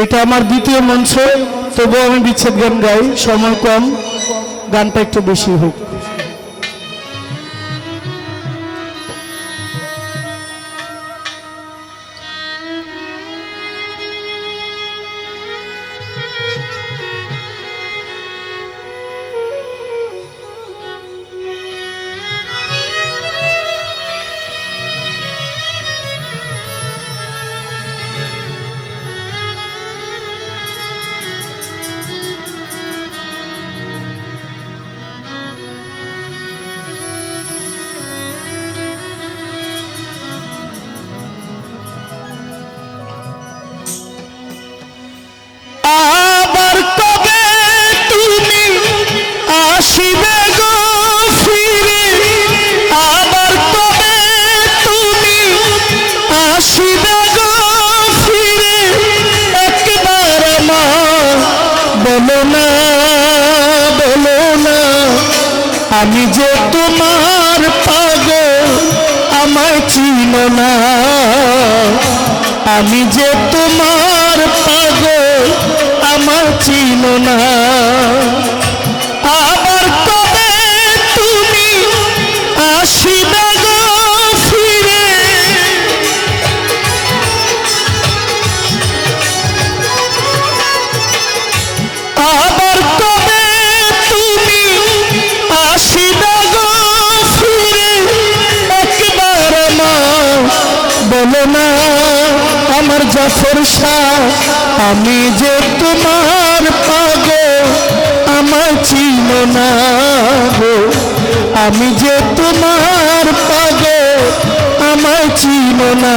এটা আমার দ্বিতীয় মঞ্চ, তবুও আমি বিচ্ছেদ গান গাই, সময় কম, গানটা একটু বেশি হোক। আমি যে তোমার পাগল আমায় চিনো না, আমি যে তোমার পাগল আমায় চিনো না। আবার কবে তুমি আসিবে গো ফিরে, আবার কবে তুমি আসিবে গো ফিরে, একবার আমার বলো না আমার জাফর শাহ, আমি যে তোমার পাগল আমায় চিনো না গো, আমি যে তোমার পাগল আমায় চিনো না।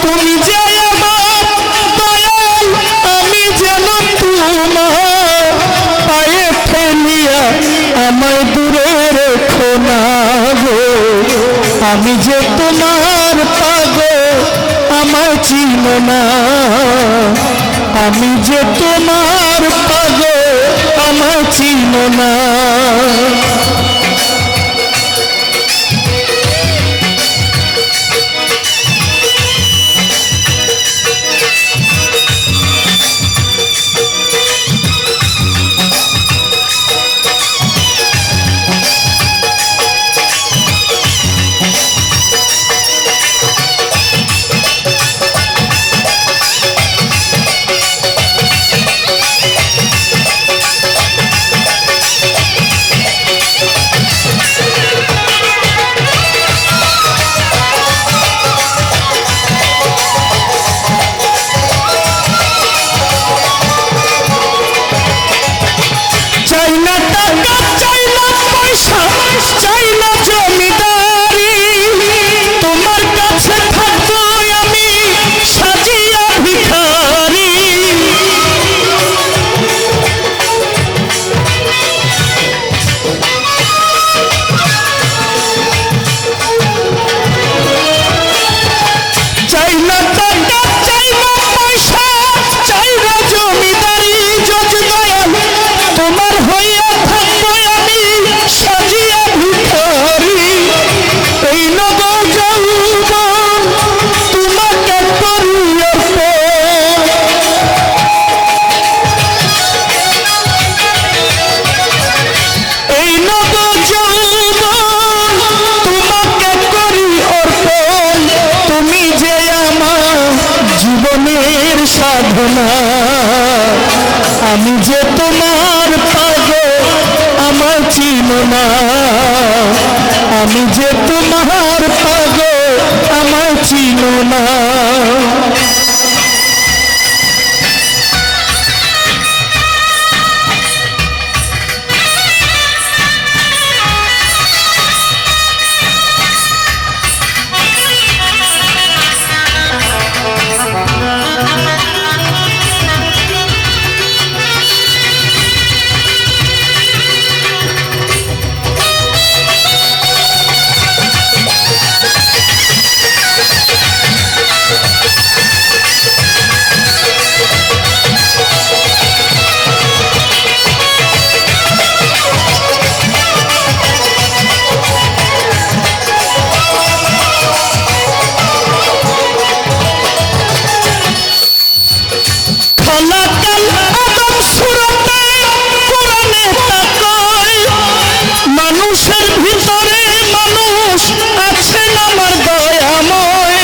তুমি যে আমার দয়াল, আমি যেন তোমার পায়ে ফেলিয়া আমায় দূরে রেখো না গো, আমি যে তোমার পাগল আমায় চিনো না, আমি যে তোমার পাগল আমায় চিনো না। না আমি যে তোমার পাগল আমায় চিনো না আমি যে তোমার পাগল আমায় চিনো না মানুষের ভিতরে মানুষ আছেন আমার দয়াময়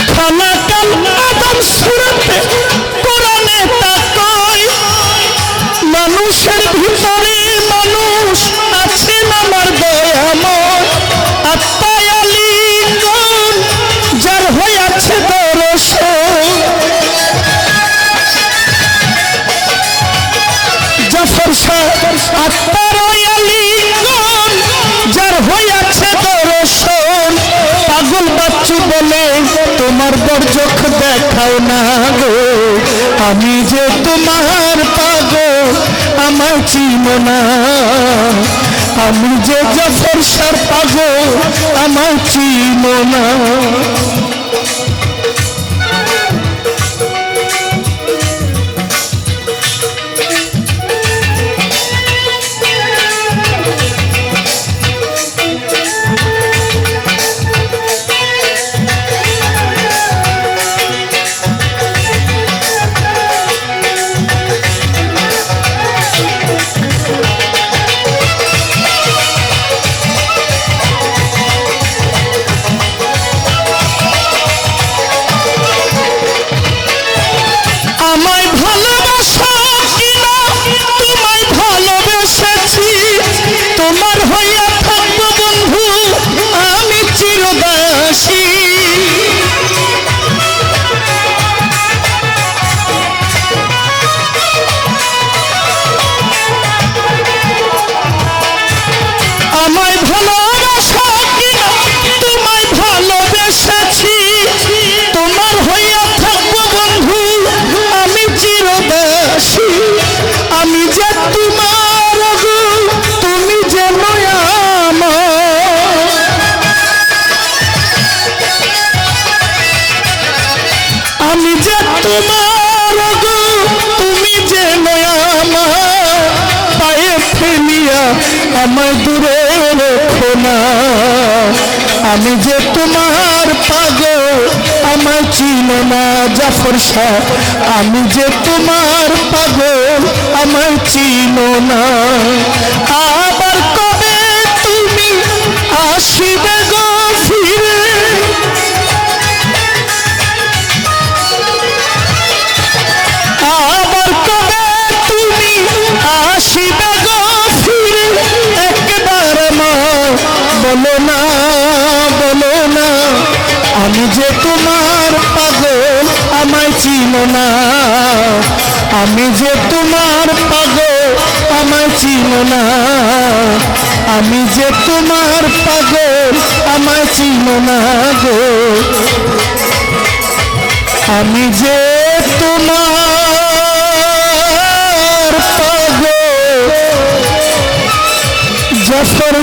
খালাকাল আদম সূরাতে কোরআনে তাকয় মানুষের ভিতরে মানুষ আছেন আমার দয়াময় আত্মায় আলিঙ্গন যার হইয়াছে দর্শন জাফর শাহ আত্মার আলিঙ্গন যার হইয়াছে দর্শন পাগল বাচ্চু বলে তোমার বরচোখ দেখাও না গো আমি যে তোমার পাগল আমায় চিনো না আমি যে জাফর শাহ পাগল আমায় চিনো না তোমার হইয়া থাকবো বন্ধু আমি চিরদাসী আমায় ভালোবাসা কিনা তোমায় ভালোবেসেছি তোমার হইয়া থাকবো বন্ধু আমি চিরদাসী আমি যে তোমার আমি যে তোমার গো তুমি যে নয়ামা পায়ে ফেলিয়া আমায় দূরে রেখো না আমি যে তোমার পাগল আমায় চিনো না জাফর শাহ আমি যে তোমার পাগল আমায় চিনো না আবার কবে তুমি আসিবে গো ফিরে আবার কবে তুমি আসিবে গো ফিরে একবার মা বলো না আমি যে তোমার পাগল আমায় চিনো না আমি যে তোমার পাগল আমায় চিনো না আমি যে তোমার পাগল আমায় চিনো না গো আমি যে তোমার পাগল জাফর